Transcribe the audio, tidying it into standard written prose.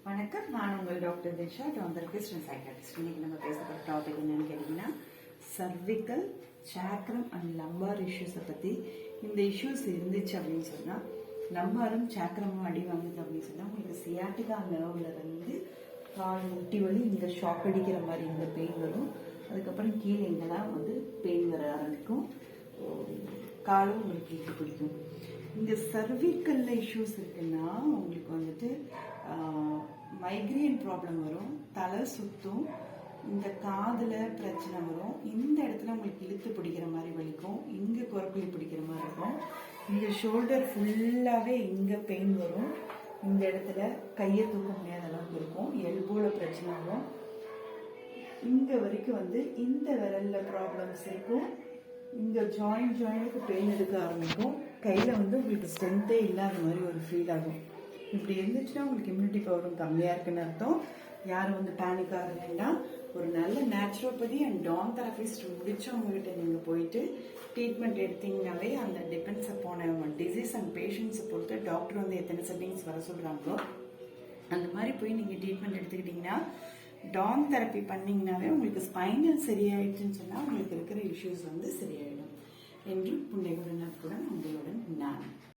வணக்கம், நான் உங்கள் டாக்டர் திஷா, டெரபிஸ்ட் அண்ட் சைக்காட்ரிஸ்ட். இன்னைக்கு நம்ம பேச போகிற டாபிக் என்னன்னு கேட்டிங்கன்னா, சர்விக்கல், சாக்ரம் அண்ட் லம்பார் இஷ்யூஸை பற்றி. இந்த இஷ்யூஸ் இருந்துச்சு அப்படின்னு சொன்னால், லம்பாரும் சாக்ரமும் அடி வாங்குது அப்படின்னு சொன்னால், உங்களுக்கு சியாட்டிகா நர்வ்ல இருந்து கால் முட்டி வலி இங்கே ஷாக் அடிக்கிற மாதிரி இந்த பெயின் வரும். அதுக்கப்புறம் கீழே எங்கெல்லாம் பெயின் வர ஆரம்பிக்கும், காலும் உங்களுக்கு இழுத்து பிடிக்கும். இந்த சர்விக்கல்ல இஷ்யூஸ் இருக்குன்னா உங்களுக்கு மைக்ரேன் ப்ராப்ளம் வரும், தலை சுத்தும், இந்த காதுல பிரச்சனை வரும், இந்த இடத்துல உங்களுக்கு இழுத்து பிடிக்கிற மாதிரி வலிக்கும், இங்க குரக்குழி பிடிக்கிற மாதிரி இருக்கும், இங்க ஷோல்டர் ஃபுல்லாவே இங்க பெயின் வரும், இந்த இடத்துல கையை தூக்க முடியாத அளவுக்கு இருக்கும், எல்போல பிரச்சனை வரும், இங்க வரைக்கும் இந்த விரல்ல ப்ராப்ளம்ஸ் இருக்கும், இங்க ஜாயிண்ட்டுக்கு பெயின் எடுக்க ஆரம்பிக்கும், கையில உங்களுக்கு ஸ்ட்ரென்த்தே இல்லாத மாதிரி ஒரு ஃபீல் ஆகும். இப்படி இருந்துச்சுன்னா உங்களுக்கு இம்யூனிட்டி பவரும் கம்மியா இருக்குன்னு அர்த்தம். யாரும் பேனிக் ஆக வேண்டாம். ஒரு நல்ல நேச்சுரோபதி அண்ட் டான் தெரபிஸ்ட் முடிச்சவங்க கிட்ட நீங்க போயிட்டு ட்ரீட்மெண்ட் எடுத்தீங்கன்னாவே அந்த டிபெண்ட்ஸ் அப்பான டிசீஸ் அண்ட் பேஷண்ட்ஸை பொறுத்து டாக்டர் எத்தனை செட்டிங்ஸ் வர சொல்றாங்களோ அந்த மாதிரி போய் நீங்க ட்ரீட்மெண்ட் எடுத்துக்கிட்டீங்கன்னா, டான் தெரப்பி பண்ணீங்கன்னாவே உங்களுக்கு ஸ்பைனல் சரியாயிடுச்சுன்னு சொன்னா உங்களுக்கு இருக்கிற இஷ்யூஸ் சரியாயிடும் என்று புண்டையுடன் உங்களுடன் நான்.